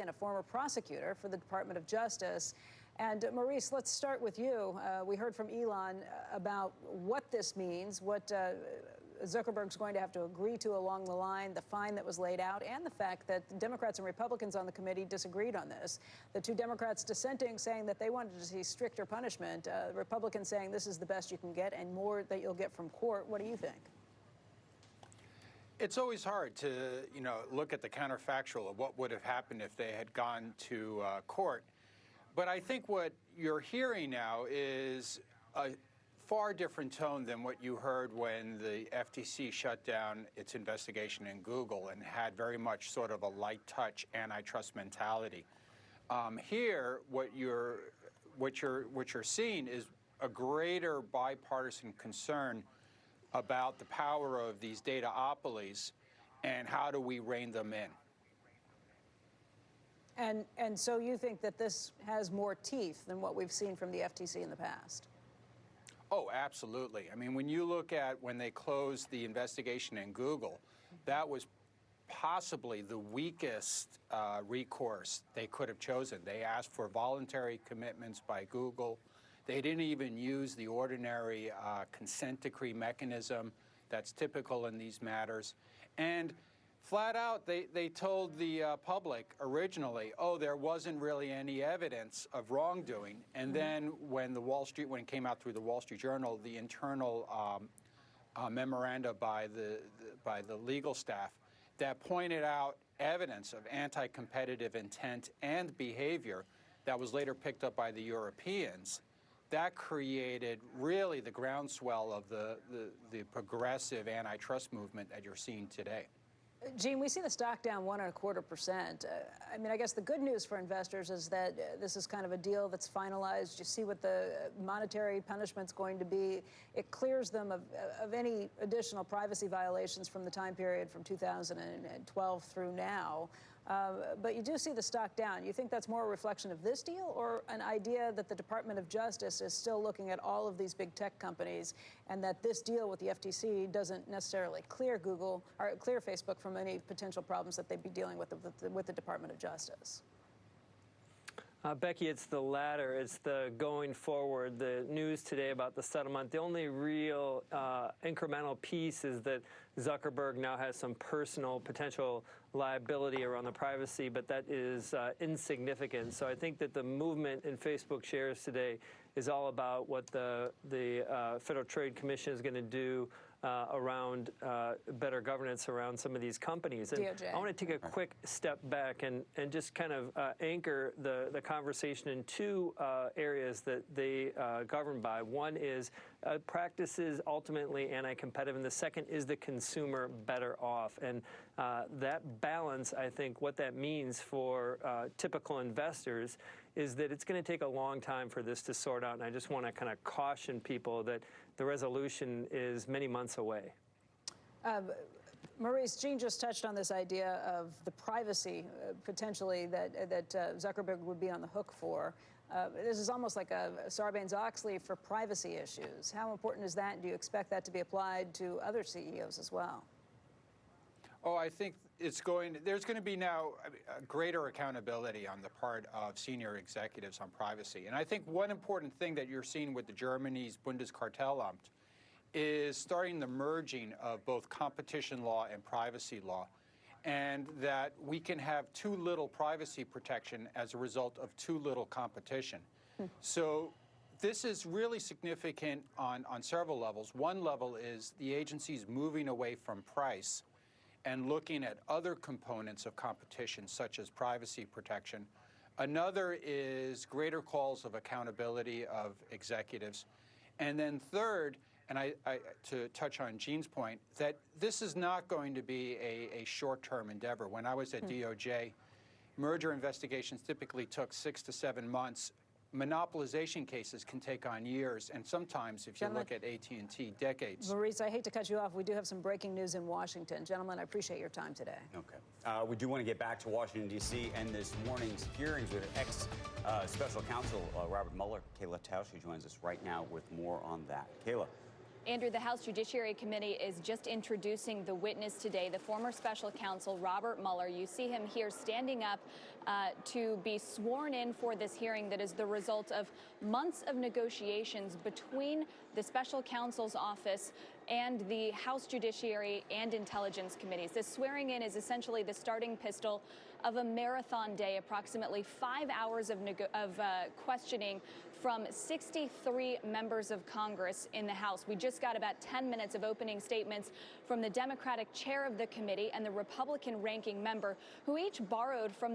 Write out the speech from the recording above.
and a former prosecutor for the Department of Justice. And Maurice, let's start with you. We heard from Elon about what this means, what Zuckerberg's going to have to agree to along the line, the fine that was laid out, and the fact that Democrats and Republicans on the committee disagreed on this. The two Democrats dissenting, saying that they wanted to see stricter punishment. Republicans saying this is the best you can get and more that you'll get from court. What do you think? It's always hard to, look at the counterfactual of what would have happened if they had gone to court. But I think what you're hearing now is a far different tone than what you heard when the FTC shut down its investigation in Google and had very much sort of a light touch antitrust mentality. Here, what you're seeing is a greater bipartisan concern about the power of these dataopolies and how do we rein them in. And so you think that this has more teeth than what we've seen from the FTC in the past? Oh, absolutely. I mean, when you look at when they closed the investigation in Google, that was possibly the weakest recourse they could have chosen. They asked for voluntary commitments by Google. They didn't even use the ordinary consent decree mechanism that's typical in these matters. And flat out, they told the public originally, oh, there wasn't really any evidence of wrongdoing. And then when it came out through the Wall Street Journal, the internal memoranda by the legal staff that pointed out evidence of anti-competitive intent and behavior that was later picked up by the Europeans, that created really the groundswell of the progressive antitrust movement that you're seeing today. Gene, we see the stock down 1.25%. I mean, I guess the good news for investors is that this is kind of a deal that's finalized. You see what the monetary punishment's going to be. It clears them of any additional privacy violations from the time period from 2012 through now. But you do see the stock down. You think that's more a reflection of this deal or an idea that the Department of Justice is still looking at all of these big tech companies and that this deal with the FTC doesn't necessarily clear Google or clear Facebook from any potential problems that they'd be dealing with the Department of Justice? Becky, it's the latter. It's the going forward. The news today about the settlement, the only real incremental piece is that Zuckerberg now has some personal potential liability around the privacy, but that is insignificant. So I think that the movement in Facebook shares today is all about what the Federal Trade Commission is going to do around better governance around some of these companies. And DOJ. I want to take a quick step back and just kind of anchor the conversation in two areas that they govern by. One is practices ultimately anti-competitive, and the second is the consumer better off. And that balance, I think, what that means for typical investors is that it's going to take a long time for this to sort out. And I just want to kind of caution people that the resolution is many months away. Maurice, Gene just touched on this idea of the privacy potentially that Zuckerberg would be on the hook for. This is almost like a Sarbanes-Oxley for privacy issues. How important is that? And do you expect that to be applied to other CEOs as well? Oh, I think there's going to be now a greater accountability on the part of senior executives on privacy. And I think one important thing that you're seeing with the Germany's Bundeskartellamt is starting the merging of both competition law and privacy law, and that we can have too little privacy protection as a result of too little competition. So this is really significant on several levels. One level is the agencies moving away from price and looking at other components of competition, such as privacy protection. Another is greater calls of accountability of executives. And then third, and to touch on Gene's point, that this is not going to be a short-term endeavor. When I was at DOJ, merger investigations typically took 6 to 7 months. Monopolization cases can take on years, and sometimes, if you look at AT&T, decades. Maurice, I hate to cut you off. We do have some breaking news in Washington. Gentlemen, I appreciate your time today. Okay. We do want to get back to Washington, D.C. and this morning's hearings with ex-special counsel Robert Mueller. Kayla Tausch, who joins us right now with more on that. Kayla. Andrew, the House Judiciary Committee is just introducing the witness today, the former special counsel Robert Mueller. You see him here standing up to be sworn in for this hearing that is the result of months of negotiations between the special counsel's office and the House Judiciary and Intelligence Committees. This swearing in is essentially the starting pistol of a marathon day, approximately 5 hours of questioning from 63 members of Congress in the House. We just got about 10 minutes of opening statements from the Democratic chair of the committee and the Republican ranking member, who each borrowed from the